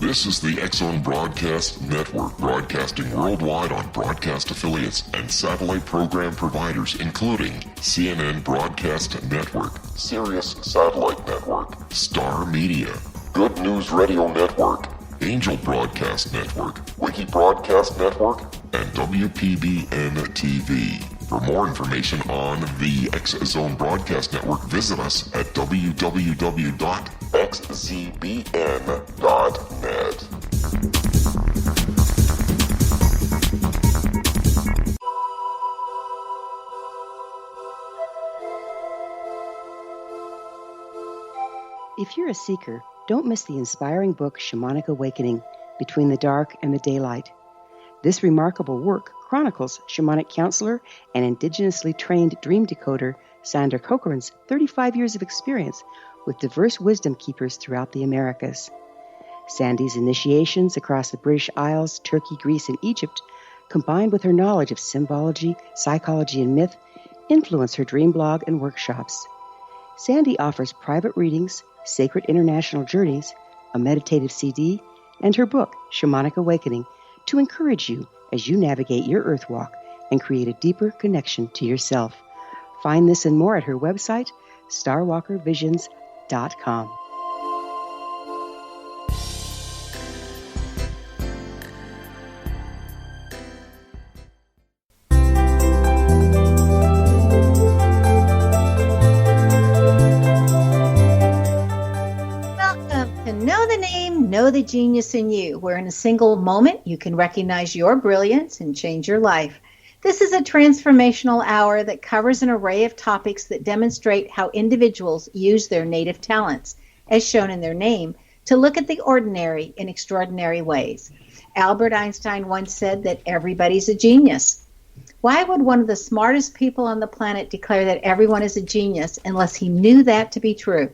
This is the X-Zone Broadcast Network, broadcasting worldwide on broadcast affiliates and satellite program providers, including CNN Broadcast Network, Sirius Satellite Network, Star Media, Good News Radio Network, Angel Broadcast Network, Wiki Broadcast Network, and WPBN TV. For more information on the X-Zone Broadcast Network, visit us at www.xzbn.net. If you're a seeker, don't miss the inspiring book Shamanic Awakening, Between the Dark and the Daylight. This remarkable work chronicles shamanic counselor and indigenously trained dream decoder Sandra Cochran's 35 years of experience with diverse wisdom keepers throughout the Americas. Sandy's initiations across the British Isles, Turkey, Greece, and Egypt, combined with her knowledge of symbology, psychology, and myth, influence her dream blog and workshops. Sandy offers private readings, sacred international journeys, a meditative CD, and her book, Shamanic Awakening, to encourage you as you navigate your earth walk and create a deeper connection to yourself. Find this and more at her website, starwalkervisions.com. Know the genius in you, where in a single moment you can recognize your brilliance and change your life. This is a transformational hour that covers an array of topics that demonstrate how individuals use their native talents, as shown in their name, to look at the ordinary in extraordinary ways. Albert Einstein once said that everybody's a genius. Why would one of the smartest people on the planet declare that everyone is a genius unless he knew that to be true?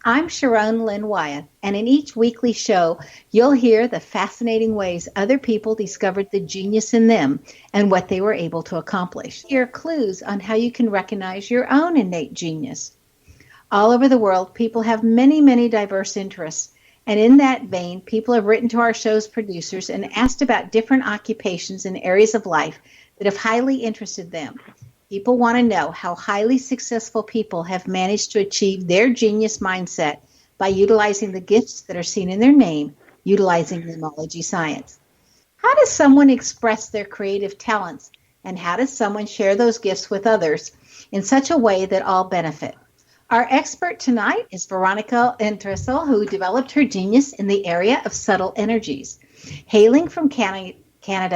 I'm Sharon Lynn Wyeth, and in each weekly show, you'll hear the fascinating ways other people discovered the genius in them and what they were able to accomplish. Hear clues on how you can recognize your own innate genius. All over the world, people have many, many diverse interests, and in that vein, people have written to our show's producers and asked about different occupations and areas of life that have highly interested them. People want to know how highly successful people have managed to achieve their genius mindset by utilizing the gifts that are seen in their name, utilizing numerology science. How does someone express their creative talents, and how does someone share those gifts with others in such a way that all benefit? Our expert tonight is Veronica Entwistle, who developed her genius in the area of subtle energies. Hailing from Canada,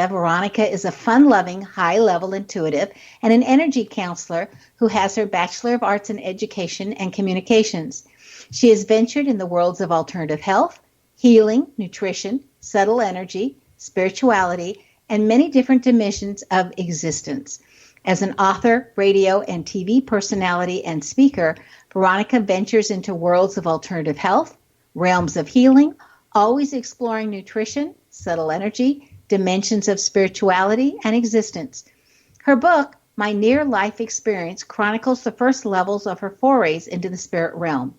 Veronica is a fun-loving, high-level intuitive and an energy counselor who has her Bachelor of Arts in Education and Communications. She has ventured in the worlds of alternative health, healing, nutrition, subtle energy, spirituality, and many different dimensions of existence. As an author, radio, and TV personality and speaker, Veronica ventures into worlds of alternative health, realms of healing, always exploring nutrition, subtle energy, dimensions of spirituality and existence. Her book, My Near-Life Experience, chronicles the first levels of her forays into the spirit realm.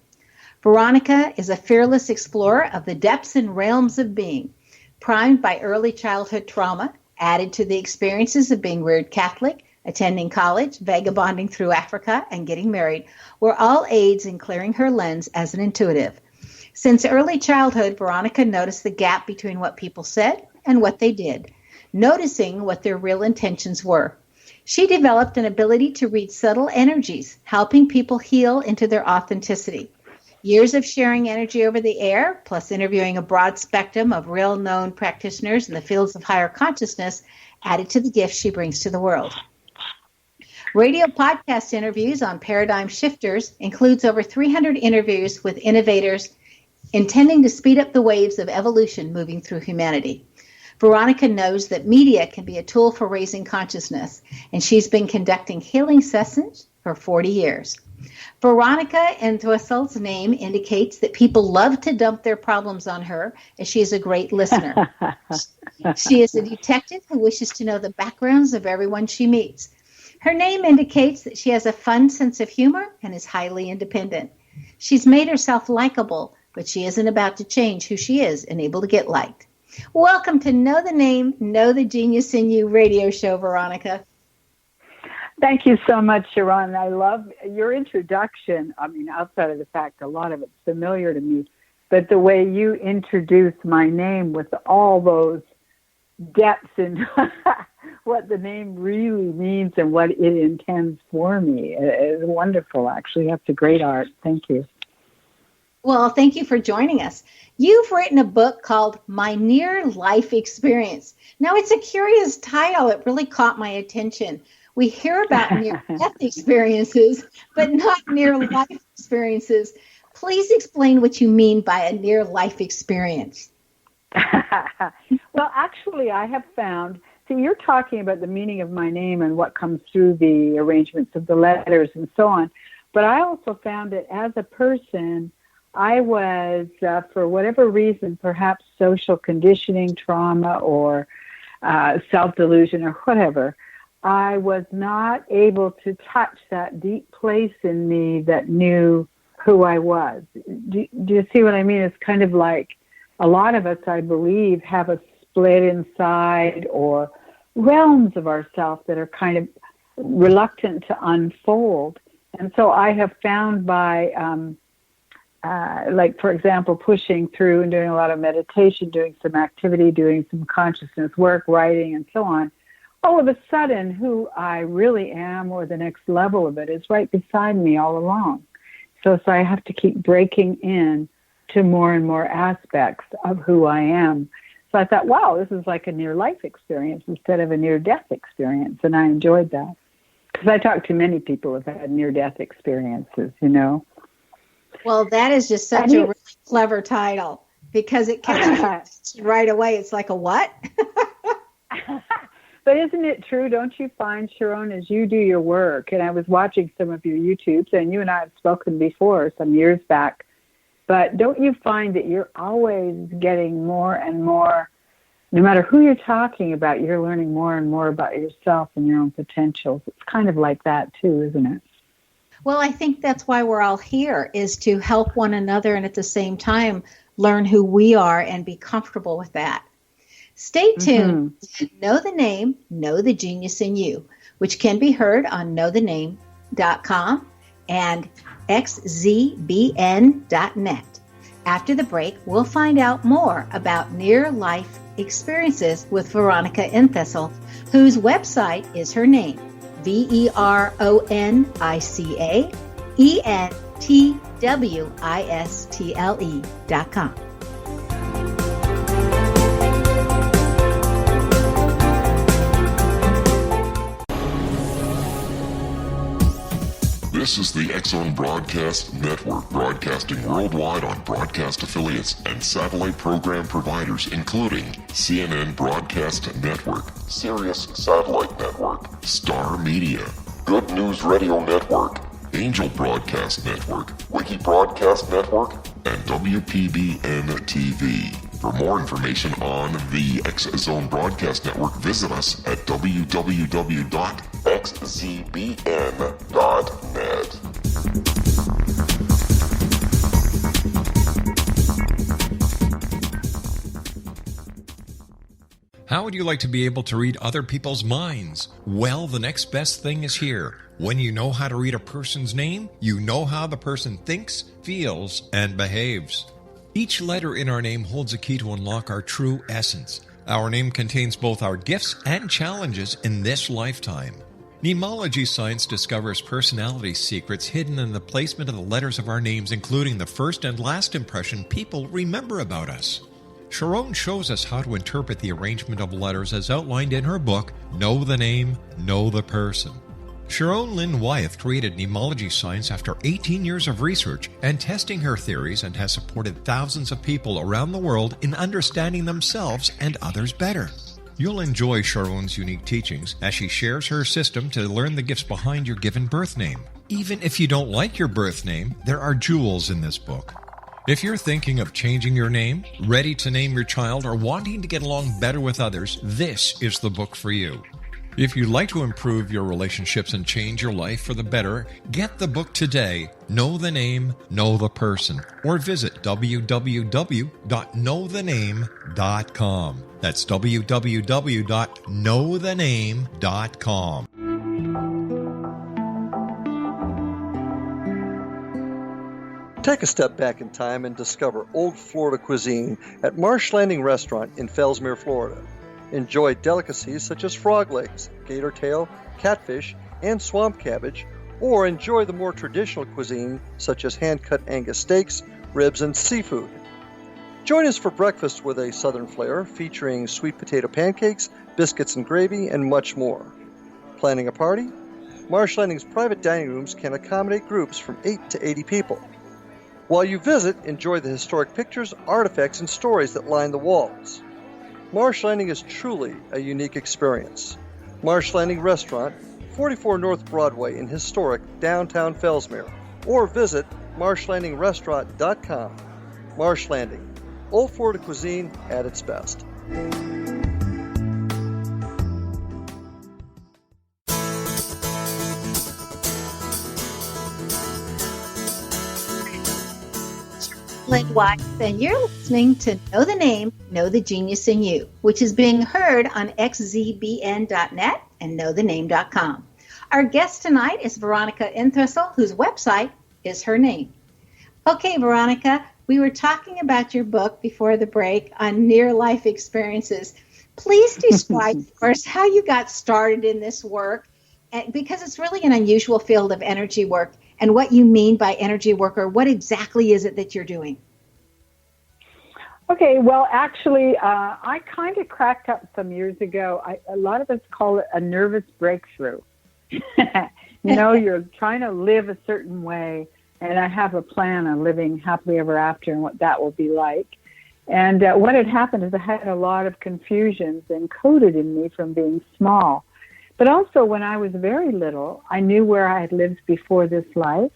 Veronica is a fearless explorer of the depths and realms of being, primed by early childhood trauma, added to the experiences of being reared Catholic, attending college, vagabonding through Africa, and getting married, were all aids in clearing her lens as an intuitive. Since early childhood, Veronica noticed the gap between what people said and what they did, noticing what their real intentions were. She developed an ability to read subtle energies, helping people heal into their authenticity. Years of sharing energy over the air, plus interviewing a broad spectrum of real-known practitioners in the fields of higher consciousness, added to the gifts she brings to the world. Radio podcast interviews on Paradigm Shifters includes over 300 interviews with innovators intending to speed up the waves of evolution moving through humanity. Veronica knows that media can be a tool for raising consciousness, and she's been conducting healing sessions for 40 years. Veronica Entwistle's name indicates that people love to dump their problems on her, as she is a great listener. She is a detective who wishes to know the backgrounds of everyone she meets. Her name indicates that she has a fun sense of humor and is highly independent. She's made herself likable but she isn't about to change who she is and able to get liked. Welcome to Know the Name, Know the Genius in You radio show, Veronica. Thank you so much, Sharon. I love your introduction. I mean, outside of the fact a lot of it's familiar to me, but the way you introduce my name with all those depths in what the name really means and what it intends for me is wonderful, actually. That's a great art. Thank you. Well, thank you for joining us. You've written a book called My Near Life Experience. Now, it's a curious title. It really caught my attention. We hear about near-death experiences, but not near-life experiences. Please explain what you mean by a near-life experience. Well, actually, I have found, you're talking about the meaning of my name and what comes through the arrangements of the letters and so on, but I also found that as a person, I was, for whatever reason, perhaps social conditioning, trauma, or self-delusion or whatever, I was not able to touch that deep place in me that knew who I was. Do you see what I mean? It's kind of like a lot of us, I believe, have a split inside or realms of ourselves that are kind of reluctant to unfold. And so I have found by, like, for example, pushing through and doing a lot of meditation, doing some activity, doing some consciousness work, writing, and so on, all of a sudden, who I really am, or the next level of it, is right beside me all along. So I have to keep breaking in to more and more aspects of who I am. So I thought, wow, this is like a near-life experience instead of a near-death experience, and I enjoyed that. Because I talk to many people who've had near-death experiences, you know. Well, that is just such a really clever title, because it catches you right away. It's like a what? But isn't it true, don't you find, Sharon, as you do your work, and I was watching some of your YouTubes, and you and I have spoken before some years back, but don't you find that you're always getting more and more, no matter who you're talking about, you're learning more and more about yourself and your own potentials? It's kind of like that too, isn't it? Well, I think that's why we're all here, is to help one another and at the same time learn who we are and be comfortable with that. Stay tuned to Know the Name, Know the Genius in You, which can be heard on knowthename.com and xzbn.net. After the break, we'll find out more about near-life experiences with Veronica Entwistle, whose website is her name, VeronicAEntwistle.com. This is the X-Zone Broadcast Network, broadcasting worldwide on broadcast affiliates and satellite program providers, including CNN Broadcast Network, Sirius Satellite Network, Star Media, Good News Radio Network, Angel Broadcast Network, Wiki Broadcast Network, and WPBN TV. For more information on the X-Zone Broadcast Network, visit us at www.xzbn.net. How would you like to be able to read other people's minds? Well, the next best thing is here. When you know how to read a person's name, you know how the person thinks, feels, and behaves. Each letter in our name holds a key to unlock our true essence. Our name contains both our gifts and challenges in this lifetime. Nemology science discovers personality secrets hidden in the placement of the letters of our names, including the first and last impression people remember about us. Sharon shows us how to interpret the arrangement of letters as outlined in her book, Know the Name, Know the Person. Sharon Lynn Wyeth created nemology science after 18 years of research and testing her theories, and has supported thousands of people around the world in understanding themselves and others better. You'll enjoy Sharon's unique teachings as she shares her system to learn the gifts behind your given birth name. Even if you don't like your birth name, there are jewels in this book. If you're thinking of changing your name, ready to name your child, or wanting to get along better with others, this is the book for you. If you'd like to improve your relationships and change your life for the better, get the book today, Know the Name, Know the Person, or visit www.knowthename.com. That's www.knowthename.com. Take a step back in time and discover old Florida cuisine at Marsh Landing Restaurant in Fellsmere, Florida. Enjoy delicacies such as frog legs, gator tail, catfish, and swamp cabbage, or enjoy the more traditional cuisine such as hand-cut Angus steaks, ribs, and seafood. Join us for breakfast with a southern flair featuring sweet potato pancakes, biscuits and gravy, and much more. Planning a party? Marsh Landing's private dining rooms can accommodate groups from 8 to 80 people. While you visit, enjoy the historic pictures, artifacts, and stories that line the walls. Marsh Landing is truly a unique experience. Marsh Landing Restaurant, 44 North Broadway in historic downtown Fellsmere, or visit marshlandingrestaurant.com. Marsh Landing, old Florida cuisine at its best. Lynn Wyeth, and you're listening to Know the Name, Know the Genius in You, which is being heard on xzbn.net and knowthename.com. Our guest tonight is Veronica Entwistle, whose website is her name. Okay, Veronica, we were talking about your book before the break on near-life experiences. Please describe for us how you got started in this work, because it's really an unusual field of energy work, and what you mean by energy work, or what exactly is it that you're doing? Okay, well, actually, I kind of cracked up some years ago. A lot of us call it a nervous breakthrough. You're trying to live a certain way, and I have a plan on living happily ever after and what that will be like. And what had happened is I had a lot of confusions encoded in me from being small. But also, when I was very little, I knew where I had lived before this life,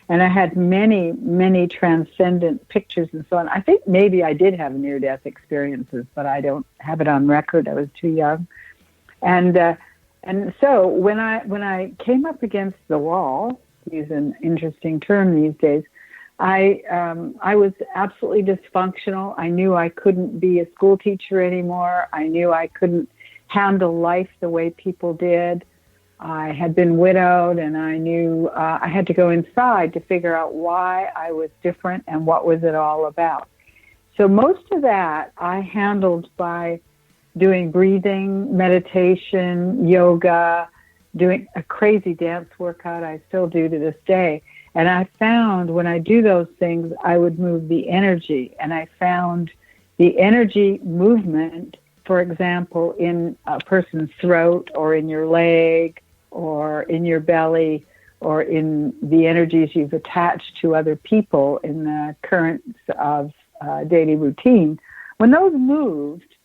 and I had many, many transcendent pictures and so on. I think maybe I did have near-death experiences, but I don't have it on record. I was too young. And so when I came up against the wall, to use an interesting term these days, I was absolutely dysfunctional. I knew I couldn't be a school teacher anymore. I knew I couldn't handle life the way people did. I had been widowed, and I knew I had to go inside to figure out why I was different and what was it all about. So most of that I handled by doing breathing, meditation, yoga, doing a crazy dance workout I still do to this day. And I found when I do those things, I would move the energy. And I found the energy movement, for example, in a person's throat or in your leg or in your belly or in the energies you've attached to other people in the currents of daily routine. When those moved,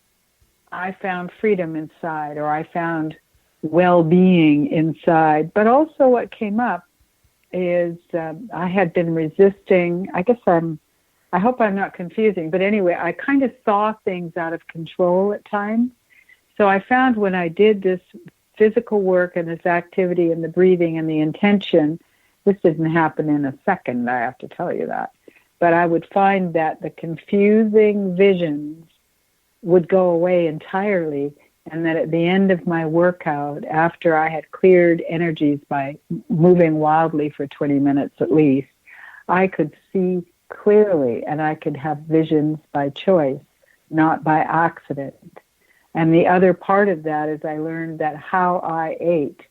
I found freedom inside, or I found well-being inside. But also what came up is I had been resisting, I hope I'm not confusing, but anyway, I kind of saw things out of control at times. So I found when I did this physical work and this activity and the breathing and the intention, this didn't happen in a second, I have to tell you that. But I would find that the confusing visions would go away entirely, and that at the end of my workout, after I had cleared energies by moving wildly for 20 minutes at least, I could see clearly, and I could have visions by choice, not by accident. And the other part of that is I learned that how I ate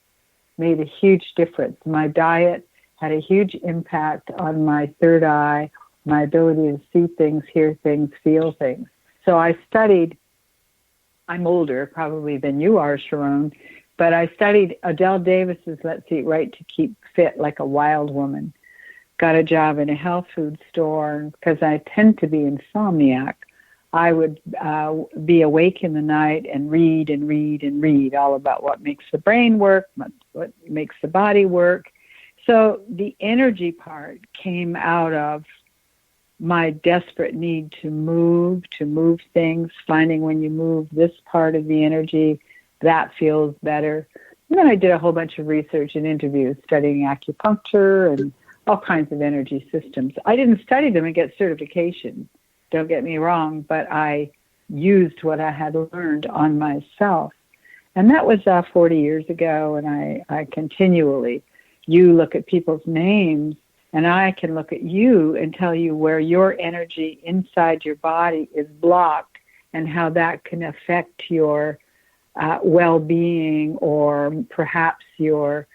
made a huge difference. My diet had a huge impact on my third eye, my ability to see things, hear things, feel things. So I studied, I'm older probably than you are, Sharon, but I studied Adele Davis's Let's Eat Right to Keep Fit Like a Wild Woman. Got a job in a health food store because I tend to be insomniac. I would be awake in the night and read and read and read all about what makes the brain work, what makes the body work. So the energy part came out of my desperate need to move things, finding when you move this part of the energy, that feels better. And then I did a whole bunch of research and interviews studying acupuncture and all kinds of energy systems. I didn't study them and get certification, don't get me wrong, but I used what I had learned on myself. And that was 40 years ago, and I continually, you look at people's names, and I can look at you and tell you where your energy inside your body is blocked and how that can affect your well-being or perhaps your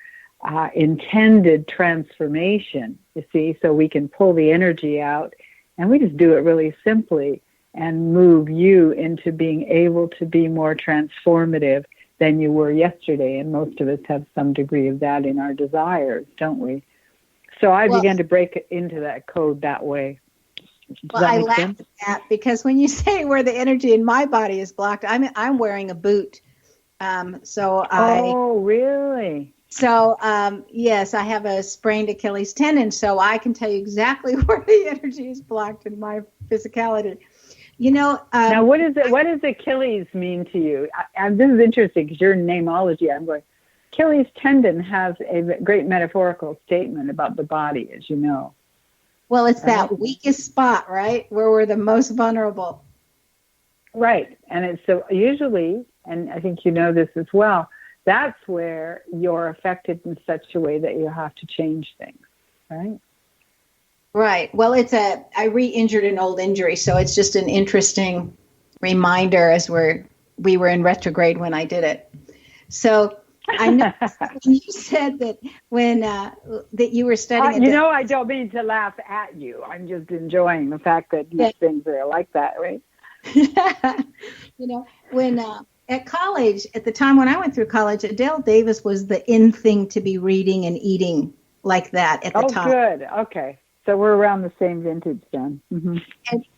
intended transformation, you see. So we can pull the energy out, and we just do it really simply and move you into being able to be more transformative than you were yesterday. And most of us have some degree of that in our desires, don't we? So I began to break into that code that way. I laugh at that because when you say where the energy in my body is blocked, I'm wearing a boot. Oh, really? So, yes, I have a sprained Achilles tendon, so I can tell you exactly where the energy is blocked in my physicality. Now, what does Achilles mean to you? This is interesting because your namology, I'm going, Achilles tendon has a great metaphorical statement about the body, as you know. Well, it's that weakest spot, right, where we're the most vulnerable. Right, and it's so usually, and I think you know this as well, that's where you're affected in such a way that you have to change things, right? Right. Well, I re-injured an old injury, so it's just an interesting reminder as we were in retrograde when I did it. So I know when you said that that you were studying. I don't mean to laugh at you. I'm just enjoying the fact that these things are like that, right? When at college, at the time when I went through college, Adele Davis was the in thing to be reading and eating like that at the time. Oh, good. Okay. So we're around the same vintage then. Mm-hmm.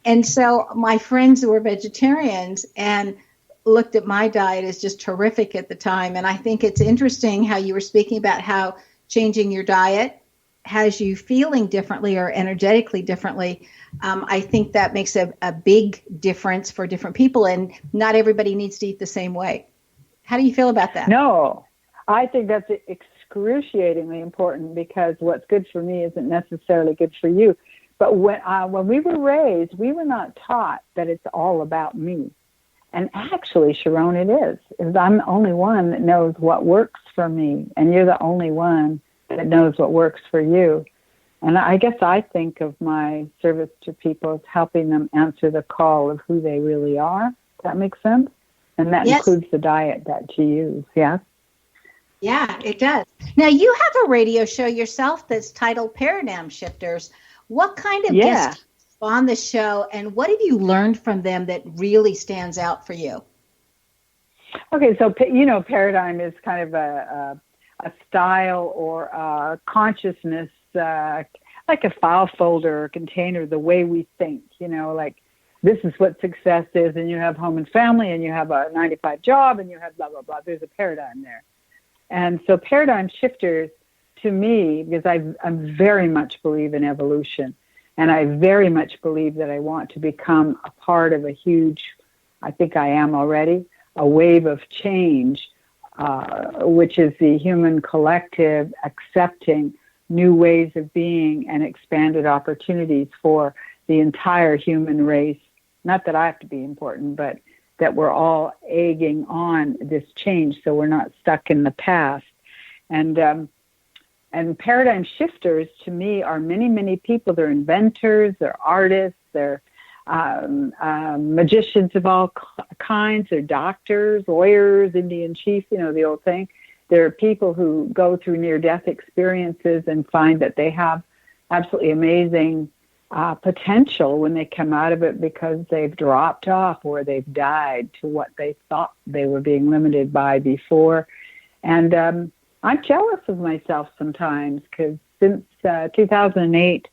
And so my friends who were vegetarians and looked at my diet as just terrific at the time. And I think it's interesting how you were speaking about how changing your diet has you feeling differently or energetically differently. I think that makes a big difference for different people, and not everybody needs to eat the same way. How do you feel about that? No, I think that's excruciatingly important because what's good for me isn't necessarily good for you. But when we were raised, we were not taught that it's all about me. And actually, Sharon, it is. I'm the only one that knows what works for me, and you're the only one that knows what works for you. And I guess I think of my service to people as helping them answer the call of who they really are. Does that make sense? And that includes the diet that you use, yes? Yeah, it does. Now, you have a radio show yourself that's titled Paradigm Shifters. What kind of guests on the show, and what have you learned from them that really stands out for you? Okay, so, paradigm is kind of a style or a consciousness, like a file folder or container, the way we think, like this is what success is, and you have home and family, and you have a 9-to-5 job, and you have blah, blah, blah. There's a paradigm there. And so paradigm shifters, to me, because I very much believe in evolution, and I very much believe that I want to become a part of a huge, I think I am already, a wave of change, which is the human collective accepting new ways of being and expanded opportunities for the entire human race. Not that I have to be important, but that we're all egging on this change so we're not stuck in the past. And paradigm shifters, to me, are many, many people. They're inventors, they're artists, they're magicians of all kinds, they're doctors, lawyers, Indian chiefs, the old thing. There are people who go through near-death experiences and find that they have absolutely amazing potential when they come out of it because they've dropped off or they've died to what they thought they were being limited by before. And I'm jealous of myself sometimes because since 2008,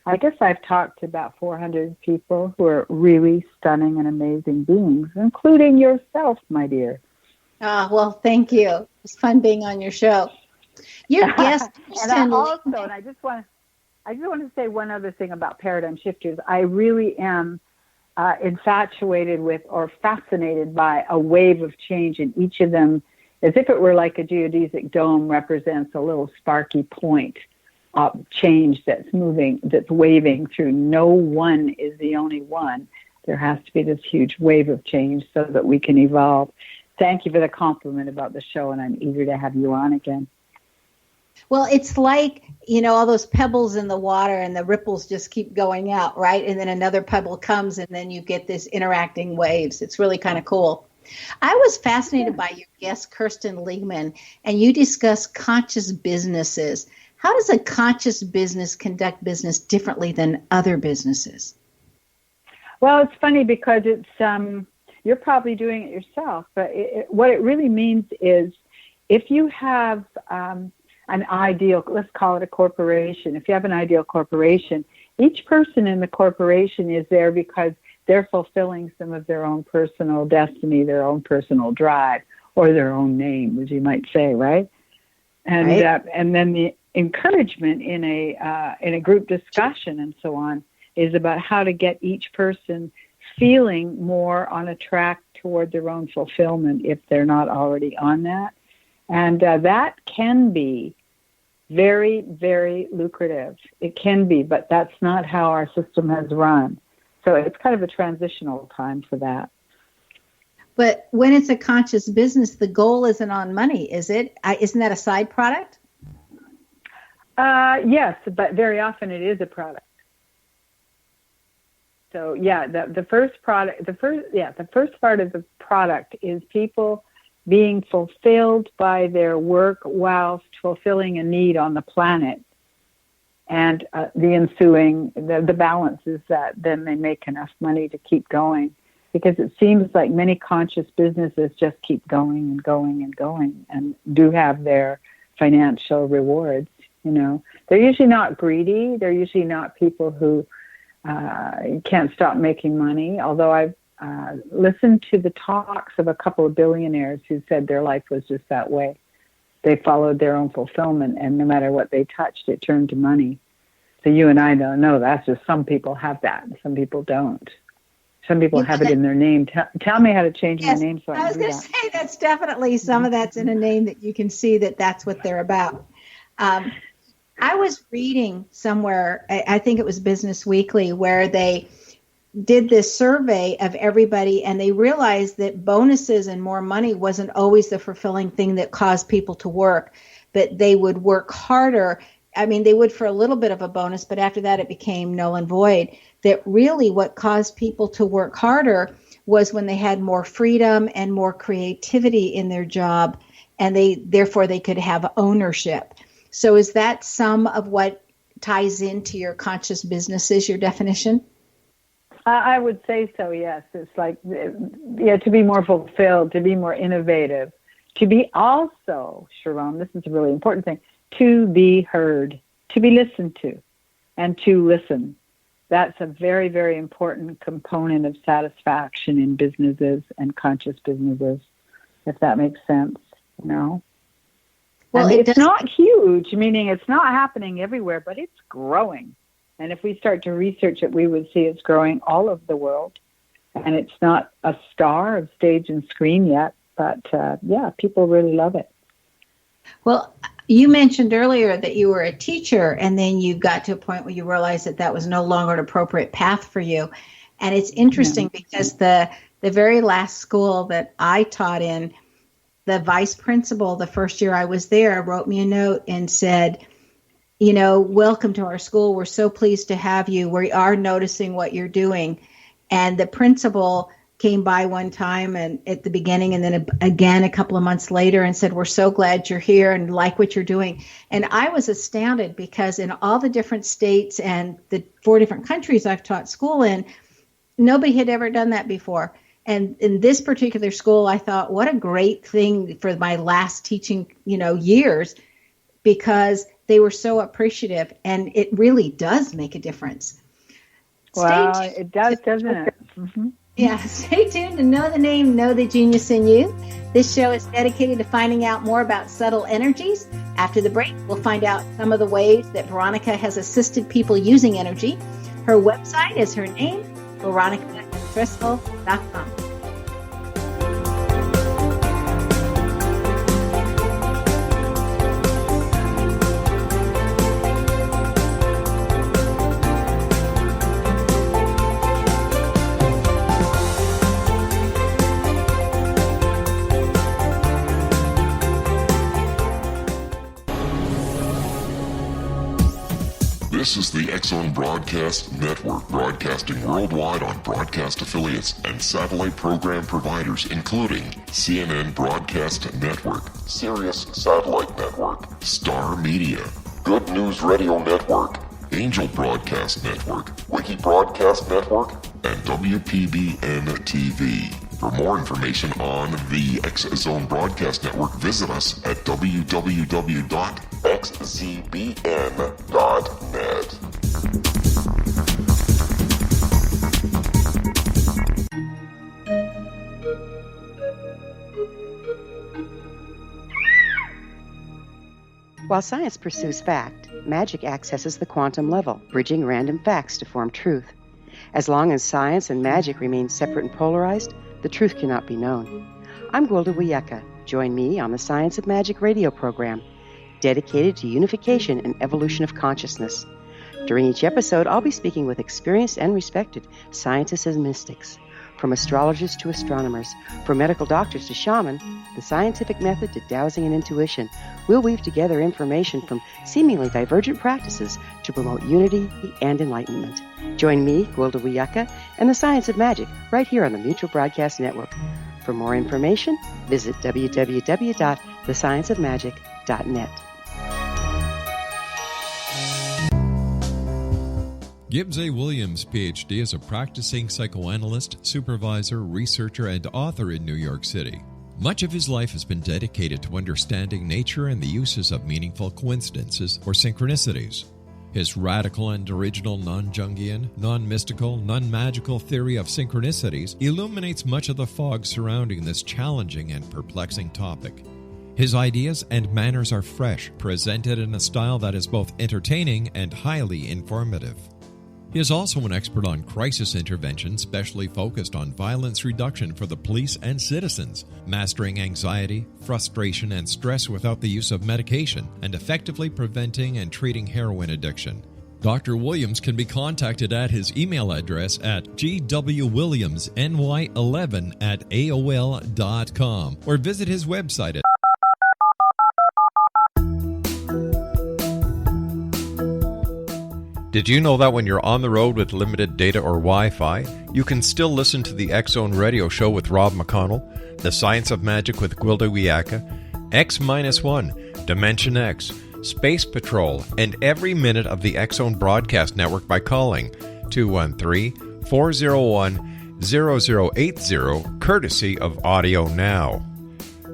I guess I've talked to about 400 people who are really stunning and amazing beings, including yourself, my dear. Well, thank you. It's fun being on your show. Your guest, and I just want to say one other thing about paradigm shifters. I really am infatuated with or fascinated by a wave of change, and each of them as if it were like a geodesic dome represents a little sparky point of change that's moving, that's waving through. No one is the only one. There has to be this huge wave of change so that we can evolve. Thank you for the compliment about the show, and I'm eager to have you on again. Well, it's like, all those pebbles in the water and the ripples just keep going out, right? And then another pebble comes and then you get this interacting waves. It's really kind of cool. I was fascinated by your guest, Kirsten Liegman, and you discuss conscious businesses. How does a conscious business conduct business differently than other businesses? Well, it's funny because it's you're probably doing it yourself, but what it really means is if you have an ideal, let's call it a corporation. If you have an ideal corporation, each person in the corporation is there because they're fulfilling some of their own personal destiny, their own personal drive, or their own name, as you might say, right? And right. And then the encouragement in a group discussion and so on is about how to get each person feeling more on a track toward their own fulfillment if they're not already on that. And that can be very, very lucrative. It can be, but that's not how our system has run. So it's kind of a transitional time for that. But when it's a conscious business, the goal isn't on money, is it? Isn't that a side product? Yes, but very often it is a product. So yeah, the first part of the product is people being fulfilled by their work whilst fulfilling a need on the planet. And the ensuing, the balance is that then they make enough money to keep going. Because it seems like many conscious businesses just keep going and going and going and do have their financial rewards, They're usually not greedy. They're usually not people who can't stop making money, although I've listened to the talks of a couple of billionaires who said their life was just that way. They followed their own fulfillment, and no matter what they touched, it turned to money. So you and I don't know. That's just some people have that, and some people don't. Some people have it in their name. Tell me how to change my name so I was going to say that's definitely some of that's in a name that you can see that that's what they're about. I was reading somewhere, I think it was Business Weekly, where they did this survey of everybody, and they realized that bonuses and more money wasn't always the fulfilling thing that caused people to work, but they would work harder. I mean, they would for a little bit of a bonus, but after that it became null and void. That really what caused people to work harder was when they had more freedom and more creativity in their job, and therefore they could have ownership. So is that some of what ties into your conscious businesses, your definition? I would say so, yes. It's like, to be more fulfilled, to be more innovative, to be also, Sharon, this is a really important thing, to be heard, to be listened to, and to listen. That's a very, very important component of satisfaction in businesses and conscious businesses, if that makes sense, Well, it's not huge, meaning it's not happening everywhere, but it's growing. And if we start to research it, we would see it's growing all over the world. And it's not a star of stage and screen yet, but people really love it. Well, you mentioned earlier that you were a teacher, and then you got to a point where you realized that was no longer an appropriate path for you. And it's interesting because the very last school that I taught in, the vice principal, the first year I was there, wrote me a note and said, welcome to our school. We're so pleased to have you. We are noticing what you're doing. And the principal came by one time and at the beginning and then again a couple of months later and said, we're so glad you're here and like what you're doing. And I was astounded because in all the different states and the 4 different countries I've taught school in, nobody had ever done that before. And in this particular school, I thought, what a great thing for my last teaching, years, because they were so appreciative, and it really does make a difference. Wow, it does, doesn't it? Mm-hmm. Yeah, stay tuned to Know the Name, Know the Genius in You. This show is dedicated to finding out more about subtle energies. After the break, we'll find out some of the ways that Veronica has assisted people using energy. Her website is her name, Veronica.Entwistle.com. This is the X-Zone Broadcast Network, broadcasting worldwide on broadcast affiliates and satellite program providers, including CNN Broadcast Network, Sirius Satellite Network, Star Media, Good News Radio Network, Angel Broadcast Network, Wiki Broadcast Network, and WPBN TV. For more information on the X-Zone Broadcast Network, visit us at www.xzbn.net. While science pursues fact, magic accesses the quantum level, bridging random facts to form truth. As long as science and magic remain separate and polarized, the truth cannot be known. I'm Gwilda Wiyaka. Join me on the Science of Magic radio program, dedicated to unification and evolution of consciousness. During each episode, I'll be speaking with experienced and respected scientists and mystics. From astrologers to astronomers, from medical doctors to shaman, the scientific method to dowsing and intuition, we'll weave together information from seemingly divergent practices to promote unity and enlightenment. Join me, Gwilda Wiyaka, and the Science of Magic right here on the Mutual Broadcast Network. For more information, visit www.thescienceofmagic.net. Gibbs A. Williams, Ph.D., is a practicing psychoanalyst, supervisor, researcher, and author in New York City. Much of his life has been dedicated to understanding nature and the uses of meaningful coincidences or synchronicities. His radical and original non-Jungian, non-mystical, non-magical theory of synchronicities illuminates much of the fog surrounding this challenging and perplexing topic. His ideas and manners are fresh, presented in a style that is both entertaining and highly informative. He is also an expert on crisis intervention, specially focused on violence reduction for the police and citizens, mastering anxiety, frustration, and stress without the use of medication, and effectively preventing and treating heroin addiction. Dr. Williams can be contacted at his email address at gwwilliamsny11@aol.com or visit his website at Did you know that when you're on the road with limited data or Wi-Fi, you can still listen to the X-Zone radio show with Rob McConnell, The Science of Magic with Gwilda Wiyaka, X-1, Dimension X, Space Patrol, and every minute of the X-Zone Broadcast Network by calling 213-401-0080, courtesy of Audio Now.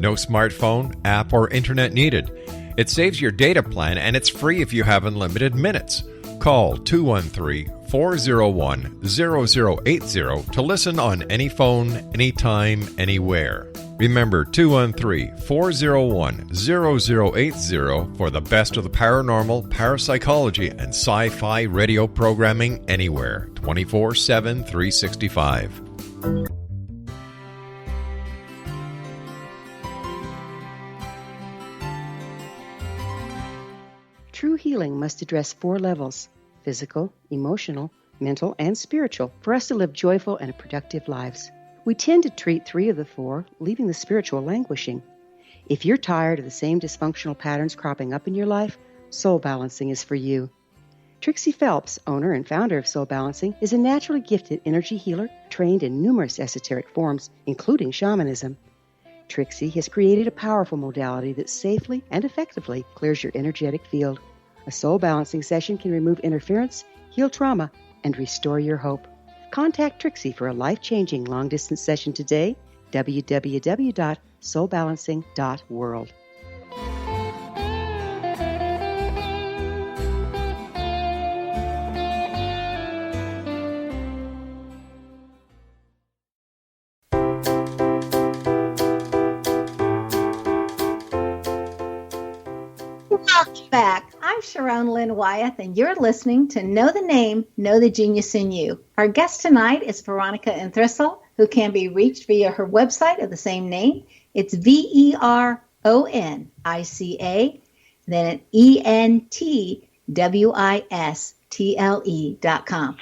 No smartphone, app, or internet needed. It saves your data plan and it's free if you have unlimited minutes. Call 213-401-0080 to listen on any phone, anytime, anywhere. Remember 213-401-0080 for the best of the paranormal, parapsychology, and sci-fi radio programming anywhere, 24/7, 365. True healing must address 4 levels: physical, emotional, mental, and spiritual, for us to live joyful and productive lives. We tend to treat 3 of the 4, leaving the spiritual languishing. If you're tired of the same dysfunctional patterns cropping up in your life, Soul Balancing is for you. Trixie Phelps, owner and founder of Soul Balancing, is a naturally gifted energy healer trained in numerous esoteric forms, including shamanism. Trixie has created a powerful modality that safely and effectively clears your energetic field. A soul balancing session can remove interference, heal trauma, and restore your hope. Contact Trixie for a life-changing long-distance session today, www.soulbalancing.world. Welcome back. I'm Sharon Lynn Wyeth, and you're listening to Know the Name, Know the Genius in You. Our guest tonight is Veronica Entwistle, who can be reached via her website of the same name. It's Veronica, then ENTWISTLE.com.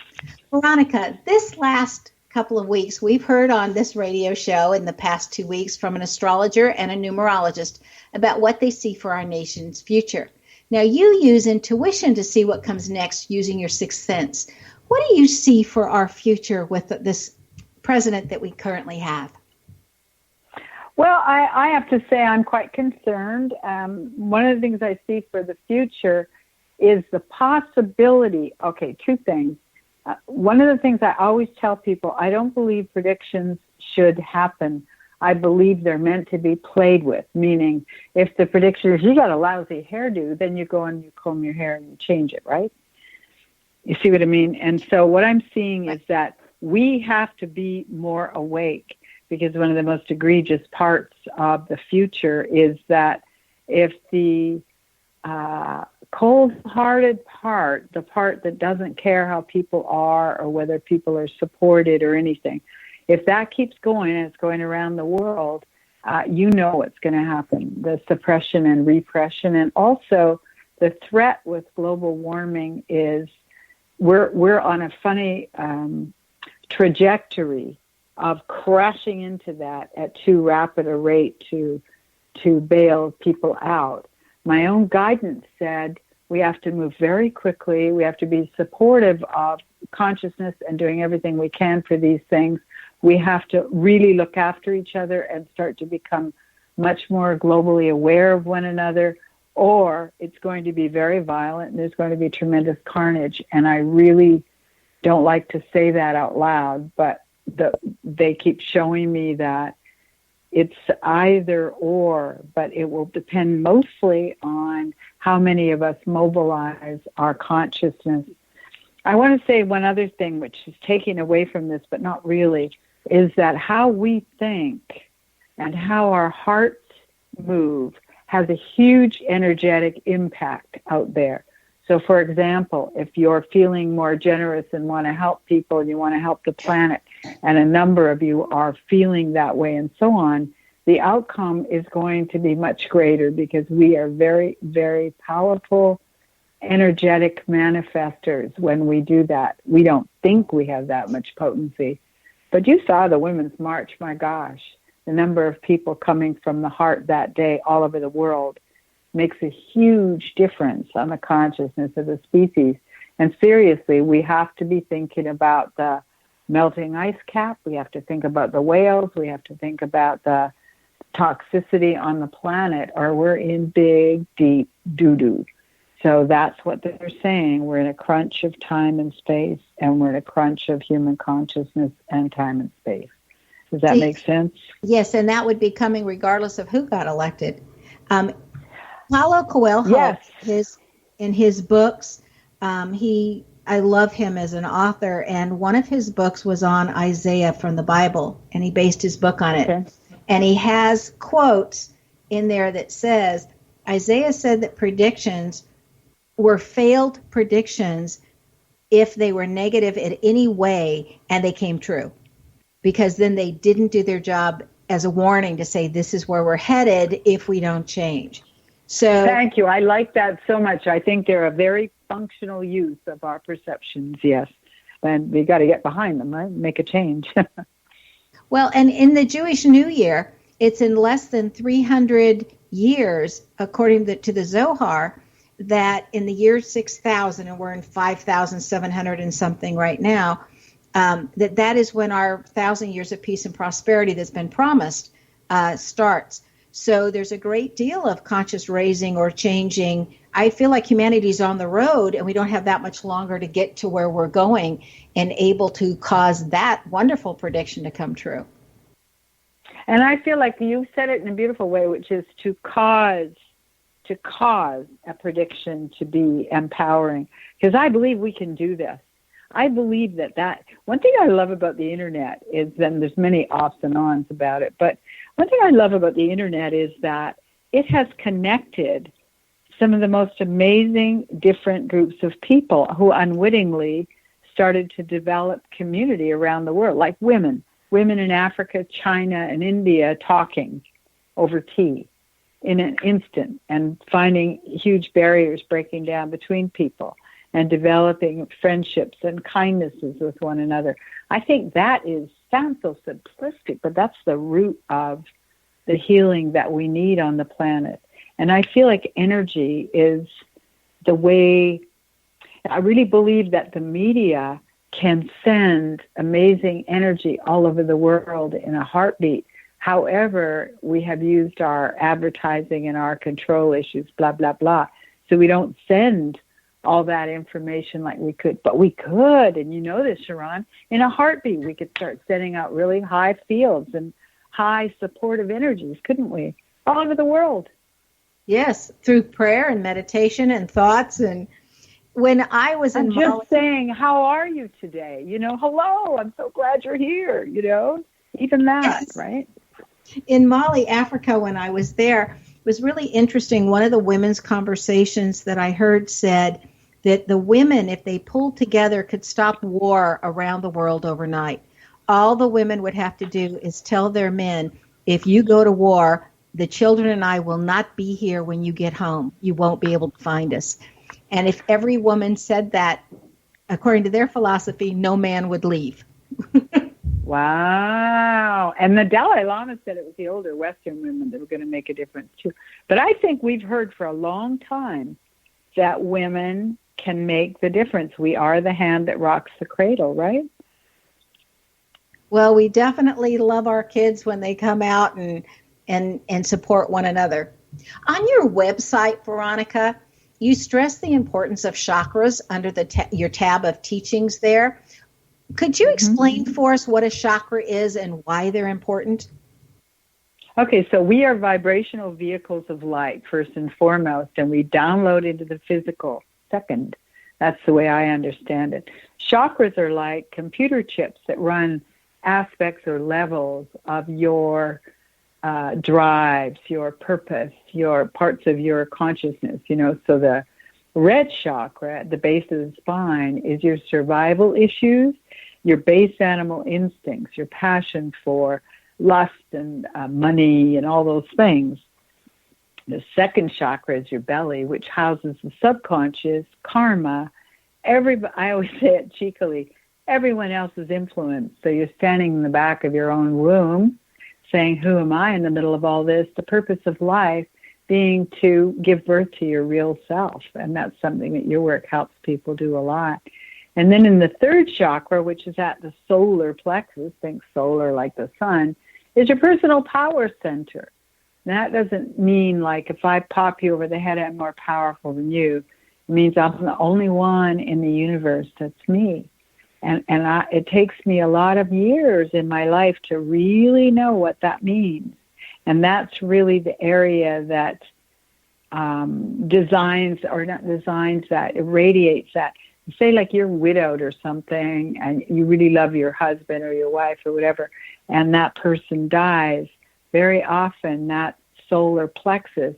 Veronica, this last couple of weeks, we've heard on this radio show in the past 2 weeks from an astrologer and a numerologist about what they see for our nation's future. Now, you use intuition to see what comes next using your sixth sense. What do you see for our future with this president that we currently have? Well, I have to say I'm quite concerned. One of the things I see for the future is the possibility. Okay, two things. One of the things I always tell people, I don't believe predictions should happen. I believe they're meant to be played with, meaning if the prediction is you got a lousy hairdo, then you go and you comb your hair and you change it, right? You see what I mean? And so what I'm seeing is that we have to be more awake, because one of the most egregious parts of the future is that if the cold-hearted part, the part that doesn't care how people are or whether people are supported or anything, if that keeps going and it's going around the world, you know what's going to happen, the suppression and repression. And also the threat with global warming is we're on a funny trajectory of crashing into that at too rapid a rate to bail people out. My own guidance said we have to move very quickly. We have to be supportive of consciousness and doing everything we can for these things. We have to really look after each other and start to become much more globally aware of one another, or it's going to be very violent and there's going to be tremendous carnage. And I really don't like to say that out loud, but they keep showing me that it's either or, but it will depend mostly on how many of us mobilize our consciousness. I want to say one other thing, which is taking away from this, but not really, is that how we think and how our hearts move has a huge energetic impact out there. So, for example, if you're feeling more generous and want to help people and you want to help the planet, and a number of you are feeling that way and so on, the outcome is going to be much greater, because we are very, very powerful, energetic manifestors when we do that. We don't think we have that much potency. But you saw the Women's March, my gosh. The number of people coming from the heart that day all over the world makes a huge difference on the consciousness of the species. And seriously, we have to be thinking about the melting ice cap. We have to think about the whales. We have to think about the toxicity on the planet, or we're in big, deep doo-doo. So that's what they're saying. We're in a crunch of time and space, and we're in a crunch of human consciousness and time and space. Does that make sense? Yes, and that would be coming regardless of who got elected. Paulo Coelho, yes. in his books, I love him as an author, and one of his books was on Isaiah from the Bible, and he based his book on it. Okay. And he has quotes in there that says, Isaiah said that predictions were failed predictions if they were negative in any way and they came true, because then they didn't do their job as a warning to say this is where we're headed if we don't change. So thank you. I like that so much. I think they're a very functional use of our perceptions, yes. And we got to get behind them, right? Make a change. Well, and in the Jewish New Year, it's in less than 300 years, according to the Zohar, that in the year 6,000, and we're in 5,700 and something right now, that is when our 1,000 years of peace and prosperity that's been promised starts. So there's a great deal of conscious raising or changing. I feel like humanity's on the road, and we don't have that much longer to get to where we're going and able to cause that wonderful prediction to come true. And I feel like you said it in a beautiful way, which is to cause a prediction to be empowering. Because I believe we can do this. I believe that one thing I love about the internet is, then there's many offs and ons about it, but one thing I love about the internet is that it has connected some of the most amazing different groups of people who unwittingly started to develop community around the world, like women in Africa, China, and India talking over tea in an instant and finding huge barriers breaking down between people and developing friendships and kindnesses with one another. I think that sounds so simplistic, but that's the root of the healing that we need on the planet. And I feel like energy is the way I really believe that the media can send amazing energy all over the world in a heartbeat. However, we have used our advertising and our control issues, blah, blah, blah. So we don't send all that information like we could. But we could, and you know this, Sharon, in a heartbeat, we could start sending out really high fields and high supportive energies, couldn't we? All over the world. Yes, through prayer and meditation and thoughts. And when I was in just Mali, saying, how are you today? You know, hello, I'm so glad you're here, you know, even that, yes. Right? In Mali, Africa, when I was there, it was really interesting. One of the women's conversations that I heard said that the women, if they pulled together, could stop war around the world overnight. All the women would have to do is tell their men, if you go to war, the children and I will not be here when you get home. You won't be able to find us. And if every woman said that, according to their philosophy, no man would leave. Wow. And the Dalai Lama said it was the older Western women that were going to make a difference too. But I think we've heard for a long time that women can make the difference. We are the hand that rocks the cradle, right? Well, we definitely love our kids when they come out and support one another. On your website, Veronica, you stress the importance of chakras under your tab of teachings there. Could you explain for us what a chakra is and why they're important? Okay, so we are vibrational vehicles of light, first and foremost, and we download into the physical second. That's the way I understand it. Chakras are like computer chips that run aspects or levels of your drives, your purpose, your parts of your consciousness, you know. So the red chakra at the base of the spine is your survival issues, your base animal instincts, your passion for lust and money and all those things. The second chakra is your belly, which houses the subconscious, karma. I always say it cheekily, everyone else's influence. So you're standing in the back of your own womb saying, who am I in the middle of all this? The purpose of life being to give birth to your real self. And that's something that your work helps people do a lot. And then in the third chakra, which is at the solar plexus, think solar like the sun, is your personal power center. And that doesn't mean like if I pop you over the head, I'm more powerful than you. It means I'm the only one in the universe that's me. And it takes me a lot of years in my life to really know what that means. And that's really the area that irradiates that. Say like you're widowed or something and you really love your husband or your wife or whatever, and that person dies, very often that solar plexus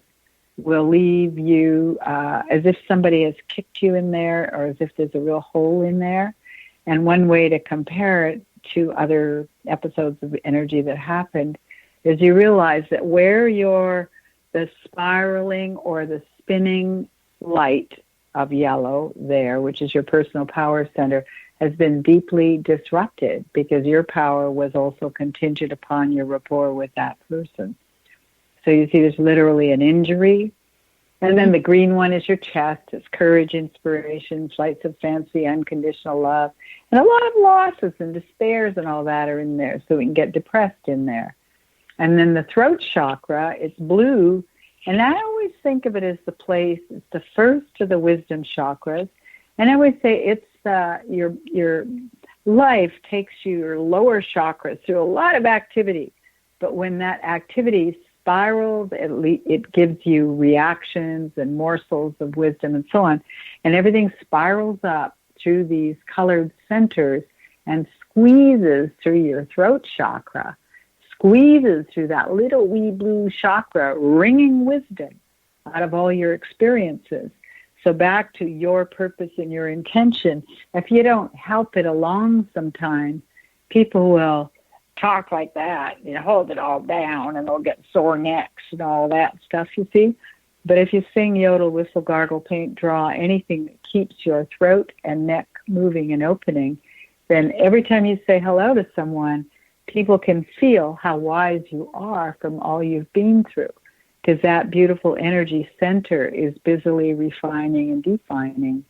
will leave you as if somebody has kicked you in there or as if there's a real hole in there. And one way to compare it to other episodes of energy that happened is you realize that where the spiraling or the spinning light of yellow there, which is your personal power center, has been deeply disrupted because your power was also contingent upon your rapport with that person. So you see there's literally an injury. And then the green one is your chest. It's courage, inspiration, flights of fancy, unconditional love. And a lot of losses and despairs and all that are in there, so we can get depressed in there. And then the throat chakra, it's blue. And I always think of it as the place, it's the first of the wisdom chakras. And I always say it's your life takes your lower chakras through a lot of activity. But when that activity spirals, it gives you reactions and morsels of wisdom and so on. And everything spirals up through these colored centers and squeezes through your throat chakra, squeezes through that little wee blue chakra, wringing wisdom out of all your experiences. So back to your purpose and your intention. If you don't help it along sometimes, people will talk like that, hold it all down, and they'll get sore necks and all that stuff, you see. But if you sing, yodel, whistle, gargle, paint, draw, anything that keeps your throat and neck moving and opening, then every time you say hello to someone, people can feel how wise you are from all you've been through. because that beautiful energy center is busily refining and defining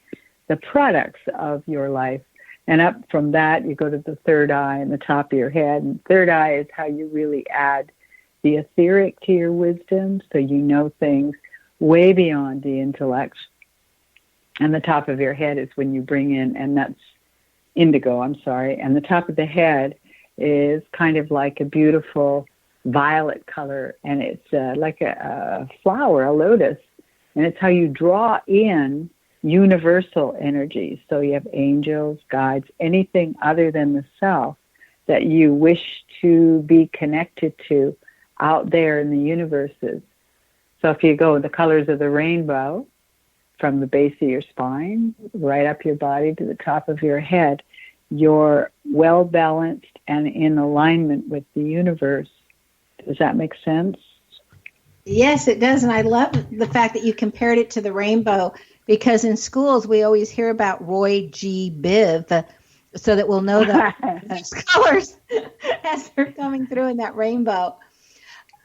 the products of your life. And up from that, you go to the third eye and the top of your head. And third eye is how you really add the etheric to your wisdom, so you know things way beyond the intellect. And the top of your head is when you bring in, and that's indigo, and the top of the head is kind of like a beautiful violet color, and it's like a flower, a lotus, and it's how you draw in universal energies. So you have angels, guides, anything other than the self that you wish to be connected to out there in the universes. So if you go the colors of the rainbow, from the base of your spine, right up your body to the top of your head, you're well balanced and in alignment with the universe. Does that make sense? Yes, it does. And I love the fact that you compared it to the rainbow, because in schools we always hear about Roy G. Biv, so that we'll know those colors as they're coming through in that rainbow.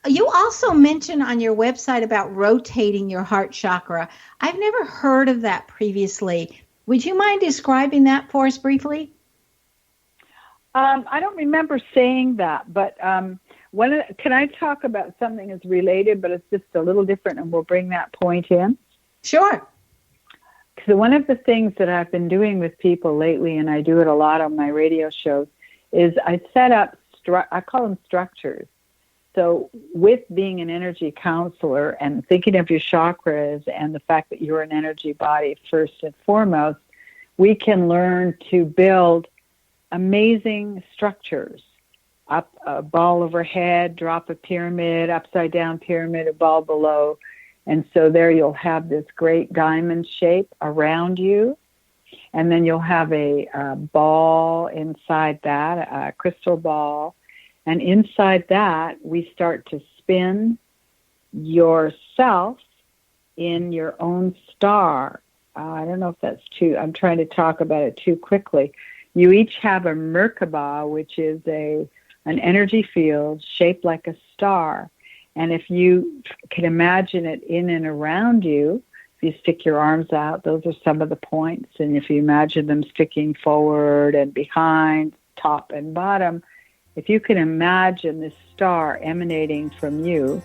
You also mentioned on your website about rotating your heart chakra. I've never heard of that previously. Would you mind describing that for us briefly? I don't remember saying that, but can I talk about something that's related, but it's just a little different, and we'll bring that point in? Sure. So one of the things that I've been doing with people lately, and I do it a lot on my radio shows, is I set up, I call them structures. So with being an energy counselor and thinking of your chakras and the fact that you're an energy body first and foremost, we can learn to build amazing structures. Up a ball overhead, drop a pyramid, upside down pyramid, a ball below. And so there you'll have this great diamond shape around you. And then you'll have a ball inside that, a crystal ball. And inside that, we start to spin yourself in your own star. I don't know if that's I'm trying to talk about it too quickly. You each have a Merkaba, which is an energy field shaped like a star. And if you can imagine it in and around you, if you stick your arms out, those are some of the points. And if you imagine them sticking forward and behind, top and bottom, if you can imagine this star emanating from you,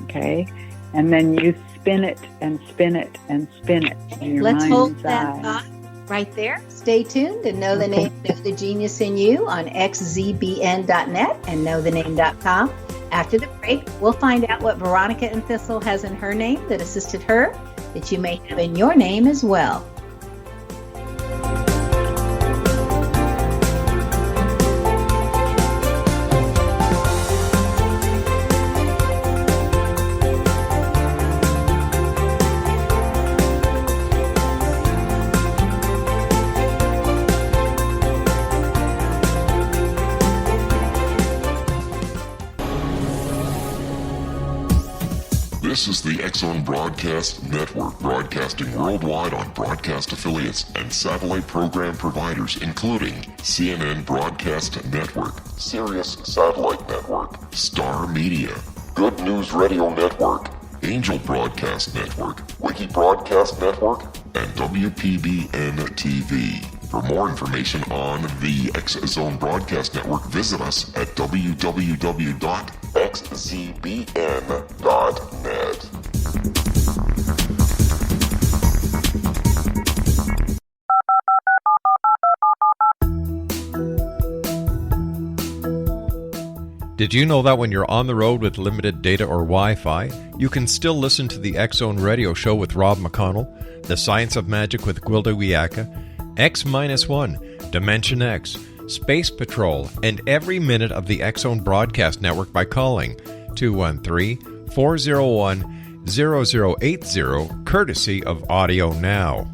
okay, and then you spin it and spin it and spin it in your Let's mind's hold that eye. thought right there. Stay tuned and know the name, Know the Genius in You on xzbn.net and knowthename.com. After the break, we'll find out what Veronica Entwistle has in her name that assisted her, that you may have in your name as well. This is the X-Zone Broadcast Network, broadcasting worldwide on broadcast affiliates and satellite program providers, including CNN Broadcast Network, Sirius Satellite Network, Star Media, Good News Radio Network, Angel Broadcast Network, Wiki Broadcast Network, and WPBN TV. For more information on the X-Zone Broadcast Network, visit us at www.xzbn.net. Did you know that when you're on the road with limited data or Wi-Fi, you can still listen to the X-Zone Radio Show with Rob McConnell, The Science of Magic with Gwilda Wiyaka, X-1, Dimension X, Space Patrol, and every minute of the X-Zone Broadcast Network by calling 213-401-0080, courtesy of Audio Now.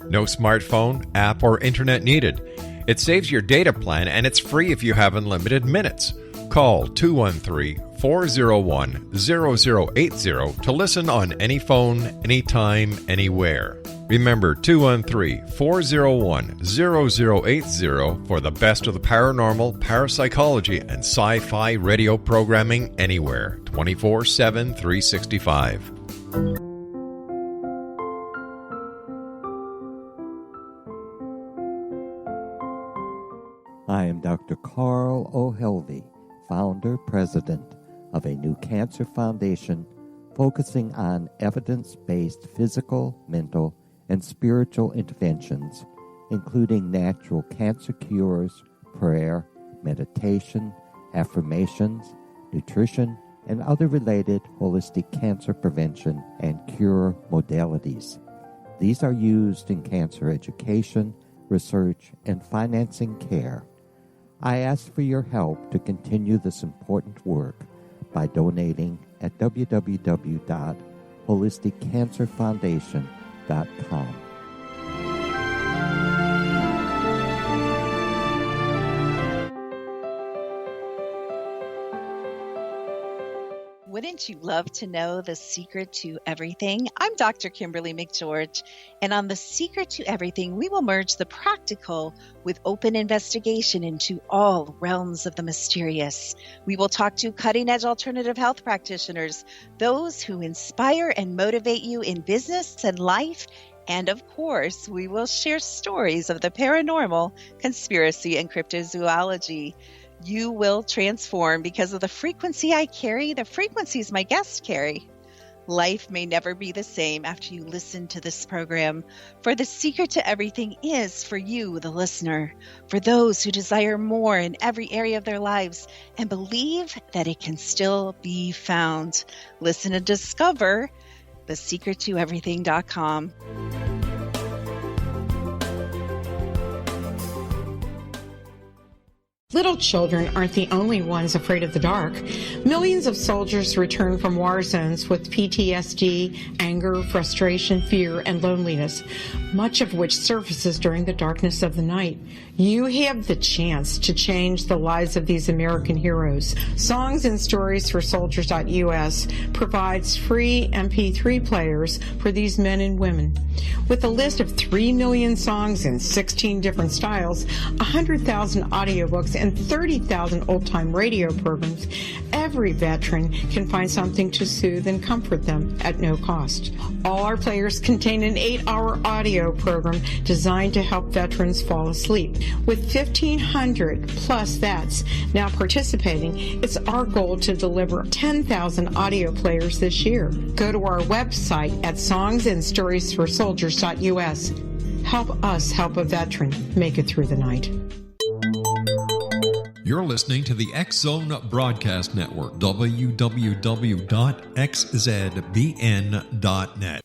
No smartphone, app, or internet needed. It saves your data plan, and it's free if you have unlimited minutes. Call 213-401-0080 213-401-0080 to listen on any phone, anytime, anywhere. Remember 213-401-0080 for the best of the paranormal, parapsychology, and sci-fi radio programming anywhere, 24/7, 365. I am Dr. Carl O'Helvey, founder, president of a new cancer foundation focusing on evidence-based physical, mental, and spiritual interventions, including natural cancer cures, prayer, meditation, affirmations, nutrition, and other related holistic cancer prevention and cure modalities. These are used in cancer education, research, and financing care. I ask for your help to continue this important work by donating at www.holisticcancerfoundation.com. Wouldn't you love to know the secret to everything? I'm Dr. Kimberly McGeorge, and on The Secret to Everything, we will merge the practical with open investigation into all realms of the mysterious. We will talk to cutting-edge alternative health practitioners, those who inspire and motivate you in business and life, and of course, we will share stories of the paranormal, conspiracy, and cryptozoology. You will transform because of the frequency I carry, the frequencies my guests carry. Life may never be the same after you listen to this program, for the secret to everything is for you, the listener, for those who desire more in every area of their lives and believe that it can still be found. Listen and discover thesecrettoeverything.com. Little children aren't the only ones afraid of the dark. Millions of soldiers return from war zones with PTSD, anger, frustration, fear, and loneliness, much of which surfaces during the darkness of the night. You have the chance to change the lives of these American heroes. Songs and Stories for Soldiers.us provides free MP3 players for these men and women. With a list of 3 million songs in 16 different styles, 100,000 audiobooks, and 30,000 old-time radio programs, every veteran can find something to soothe and comfort them at no cost. All our players contain an 8-hour audio program designed to help veterans fall asleep. With 1,500 plus vets now participating, it's our goal to deliver 10,000 audio players this year. Go to our website at songsandstoriesforsoldiers.us. Help us help a veteran make it through the night. You're listening to the X-Zone Broadcast Network, www.xzbn.net.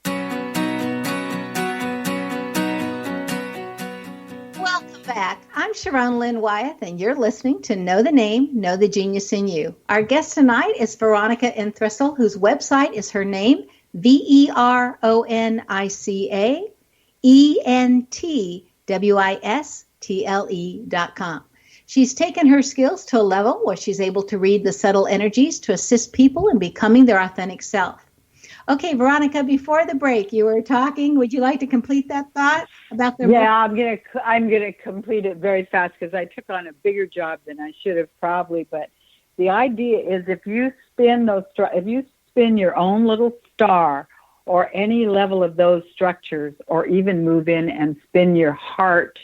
Welcome back. I'm Sharon Lynn Wyeth, and you're listening to Know the Name, Know the Genius in You. Our guest tonight is Veronica Entwistle, whose website is her name, VeronikaEntwistle.com. She's taken her skills to a level where she's able to read the subtle energies to assist people in becoming their authentic self. Okay, Veronica, before the break, you were talking. Would you like to complete that thought about the? Yeah, I'm gonna complete it very fast because I took on a bigger job than I should have probably. But the idea is if you spin your own little star or any level of those structures, or even move in and spin your heart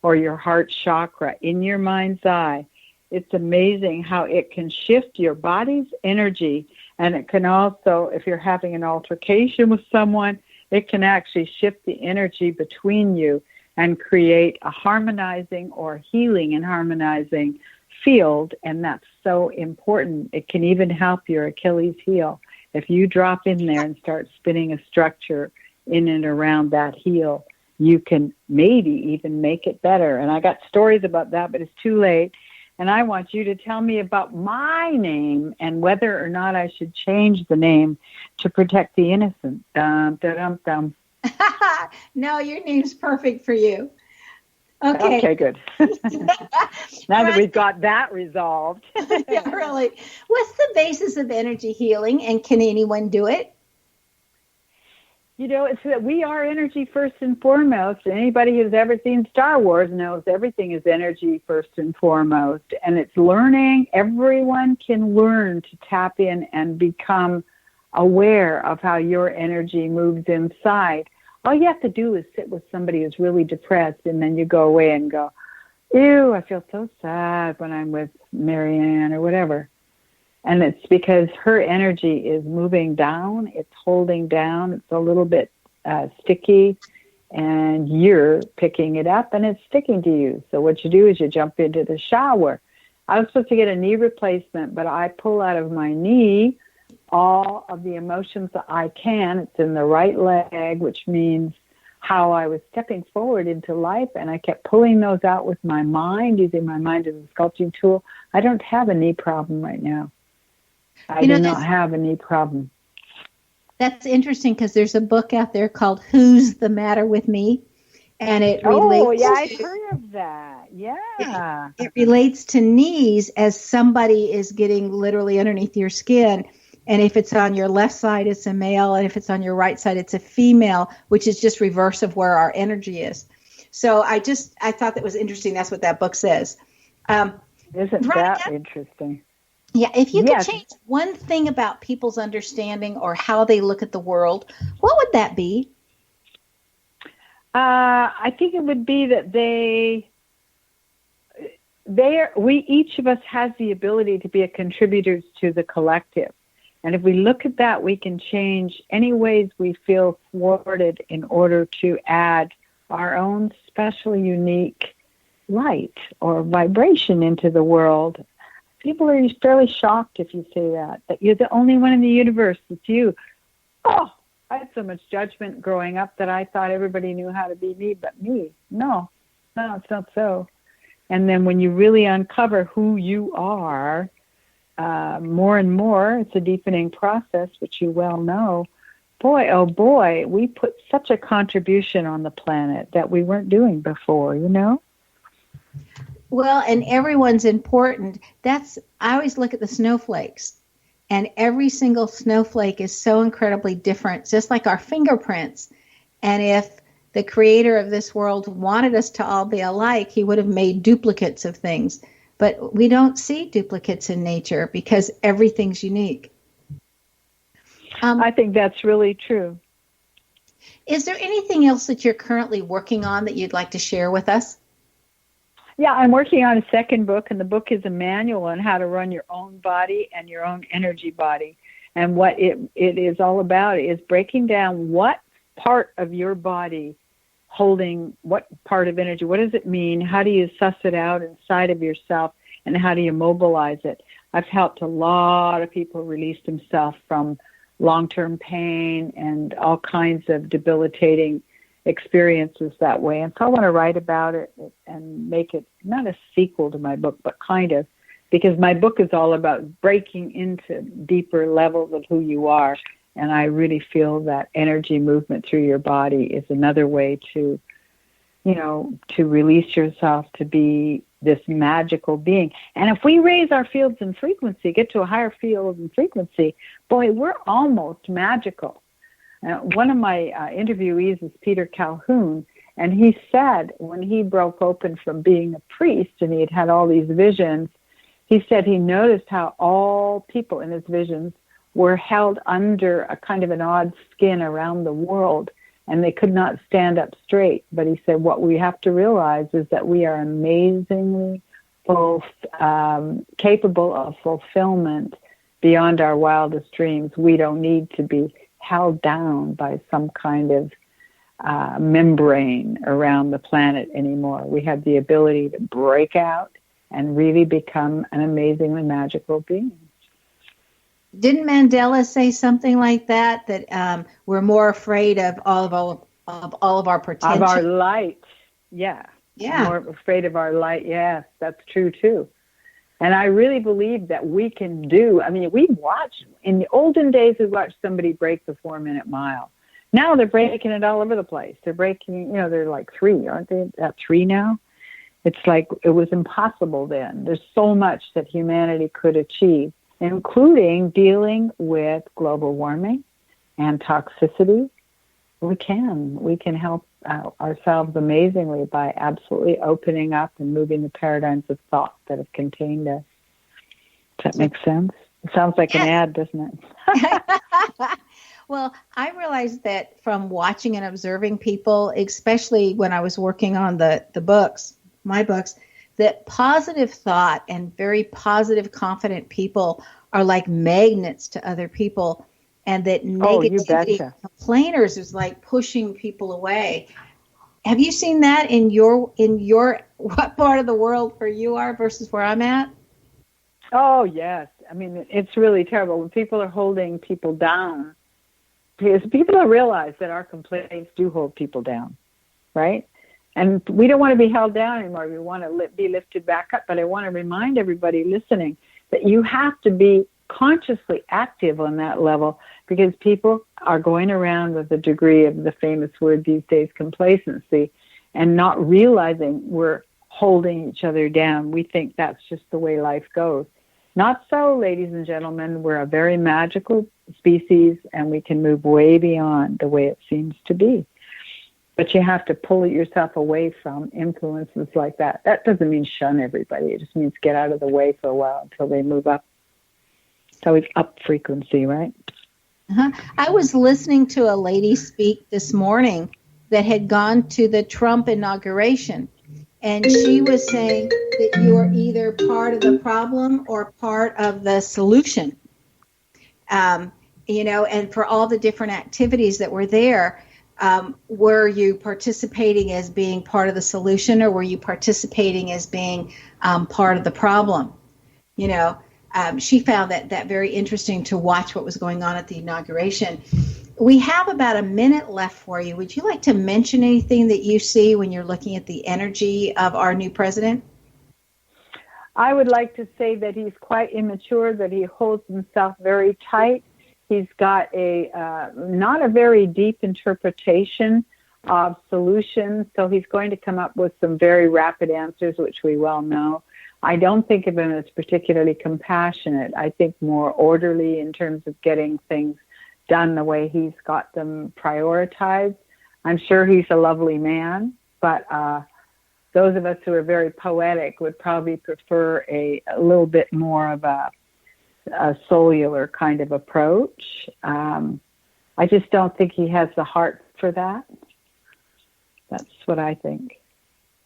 or your heart chakra in your mind's eye, it's amazing how it can shift your body's energy. And it can also, if you're having an altercation with someone, it can actually shift the energy between you and create a harmonizing or healing and harmonizing field. And that's so important. It can even help your Achilles heel. If you drop in there and start spinning a structure in and around that heel, you can maybe even make it better. And I got stories about that, but it's too late. And I want you to tell me about my name and whether or not I should change the name to protect the innocent. Dum, dum, dum. No, your name's perfect for you. Okay, good. Now that we've got that resolved. Yeah, really. What's the basis of energy healing, and can anyone do it? It's that we are energy first and foremost. Anybody who's ever seen Star Wars knows everything is energy first and foremost. And it's learning. Everyone can learn to tap in and become aware of how your energy moves inside. All you have to do is sit with somebody who's really depressed, and then you go away and go, ew, I feel so sad when I'm with Marianne or whatever. And it's because her energy is moving down, it's holding down, it's a little bit sticky, and you're picking it up and it's sticking to you. So what you do is you jump into the shower. I was supposed to get a knee replacement, but I pull out of my knee all of the emotions that I can. It's in the right leg, which means how I was stepping forward into life, and I kept pulling those out with my mind, using my mind as a sculpting tool. I don't have a knee problem right now. I do not have a knee problem. That's interesting because there's a book out there called Who's the Matter with Me? And it relates I've heard of that. Yeah. It relates to knees as somebody is getting literally underneath your skin. And if it's on your left side, it's a male. And if it's on your right side, it's a female, which is just reverse of where our energy is. So I thought that was interesting. That's what that book says. Isn't Veronica, that interesting? Yeah, if you could change one thing about people's understanding or how they look at the world, what would that be? I think it would be that each of us has the ability to be a contributor to the collective. And if we look at that, we can change any ways we feel thwarted in order to add our own special, unique light or vibration into the world. People are fairly shocked if you say that you're the only one in the universe. It's you. Oh, I had so much judgment growing up that I thought everybody knew how to be me but me. No, it's not so. And then when you really uncover who you are, more and more, it's a deepening process, which you well know. Boy, oh boy, we put such a contribution on the planet that we weren't doing before, Well, and everyone's important. I always look at the snowflakes, and every single snowflake is so incredibly different, just like our fingerprints. And if the creator of this world wanted us to all be alike, he would have made duplicates of things. But we don't see duplicates in nature because everything's unique. I think that's really true. Is there anything else that you're currently working on that you'd like to share with us? Yeah, I'm working on a second book, and the book is a manual on how to run your own body and your own energy body. And what it is all about is breaking down what part of your body holding what part of energy. What does it mean? How do you suss it out inside of yourself, and how do you mobilize it? I've helped a lot of people release themselves from long-term pain and all kinds of debilitating experiences that way. And so I want to write about it and make it not a sequel to my book, but kind of, because my book is all about breaking into deeper levels of who you are. And I really feel that energy movement through your body is another way to, to release yourself to be this magical being. And if we raise our fields and frequency, get to a higher field and frequency, boy, we're almost magical. One of my interviewees is Peter Calhoun, and he said when he broke open from being a priest and he had all these visions, he said he noticed how all people in his visions were held under a kind of an odd skin around the world, and they could not stand up straight. But he said what we have to realize is that we are amazingly capable of fulfillment beyond our wildest dreams. We don't need to be held down by some kind of membrane around the planet anymore. We have the ability to break out and really become an amazingly magical being. Didn't Mandela say something like that? That we're more afraid of all of our potential, of our light. Yeah. More afraid of our light. Yes, that's true too. And I really believe that we can do. I mean, we watch in the olden days. We watched somebody break the 4-minute mile. Now they're breaking it all over the place. They're breaking. They're like 3, aren't they? At 3 now. It's like it was impossible then. There's so much that humanity could achieve, including dealing with global warming and toxicity. We can help ourselves amazingly by absolutely opening up and moving the paradigms of thought that have contained us. Does that make sense? It sounds like an ad, doesn't it? Well, I realized that from watching and observing people, especially when I was working on the books, my books, that positive thought and very positive, confident people are like magnets to other people, and that negativity, complainers is like pushing people away. Have you seen that in your what part of the world where you are versus where I'm at? Oh, yes. I mean, it's really terrible when people are holding people down, because people don't realize that our complaints do hold people down, right? And we don't want to be held down anymore. We want to be lifted back up. But I want to remind everybody listening that you have to be consciously active on that level, because people are going around with a degree of the famous word these days, complacency, and not realizing we're holding each other down. We think that's just the way life goes. Not so, ladies and gentlemen. We're a very magical species, and we can move way beyond the way it seems to be. But you have to pull yourself away from influences like that. That doesn't mean shun everybody. It just means get out of the way for a while until they move up. It's always up frequency, right? Uh-huh. I was listening to a lady speak this morning that had gone to the Trump inauguration, and she was saying that you are either part of the problem or part of the solution. And for all the different activities that were there, were you participating as being part of the solution, or were you participating as being part of the problem? She found that very interesting to watch what was going on at the inauguration. We have about a minute left for you. Would you like to mention anything that you see when you're looking at the energy of our new president? I would like to say that he's quite immature, that he holds himself very tight. He's got not a very deep interpretation of solutions, so he's going to come up with some very rapid answers, which we well know. I don't think of him as particularly compassionate. I think more orderly in terms of getting things done the way he's got them prioritized. I'm sure he's a lovely man, but those of us who are very poetic would probably prefer a little bit more of a cellular kind of approach. I just don't think he has the heart for that. That's what I think.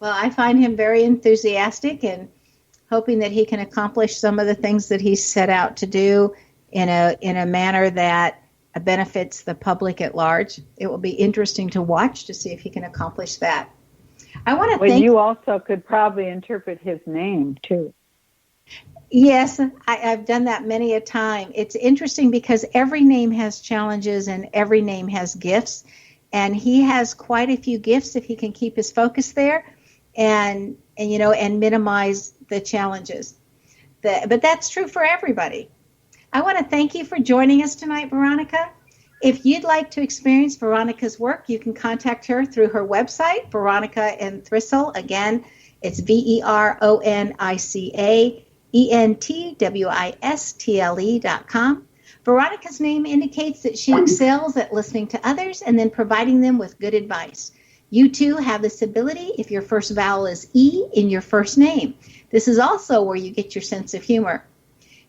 Well, I find him very enthusiastic and hoping that he can accomplish some of the things that he's set out to do in a manner that benefits the public at large. It will be interesting to watch to see if he can accomplish that. I want to thank you. Also could probably interpret his name too. Yes, I've done that many a time. It's interesting because every name has challenges and every name has gifts, and he has quite a few gifts if he can keep his focus there and minimize the challenges. But that's true for everybody. I want to thank you for joining us tonight, Veronica. If you'd like to experience Veronica's work, you can contact her through her website, Veronica Entwistle. Again, it's VeronicAEntwistle.com. Veronica's name indicates that she excels at listening to others and then providing them with good advice. You too have this ability if your first vowel is E in your first name. This is also where you get your sense of humor.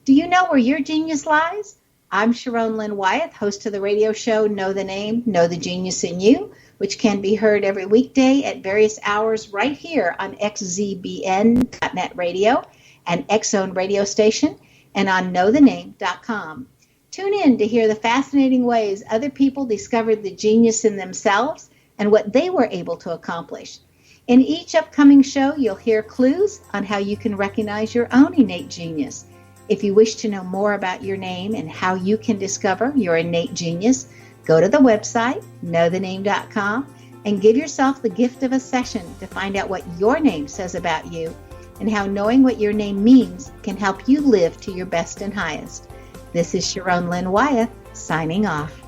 Do you know where your genius lies? I'm Sharon Lynn Wyeth, host of the radio show Know the Name, Know the Genius in You, which can be heard every weekday at various hours right here on xzbn.net radio and X-Zone radio station and on knowthename.com. Tune in to hear the fascinating ways other people discovered the genius in themselves and what they were able to accomplish. In each upcoming show, you'll hear clues on how you can recognize your own innate genius. If you wish to know more about your name and how you can discover your innate genius, go to the website, knowthename.com, and give yourself the gift of a session to find out what your name says about you and how knowing what your name means can help you live to your best and highest. This is Sharon Lynn Wyeth, signing off.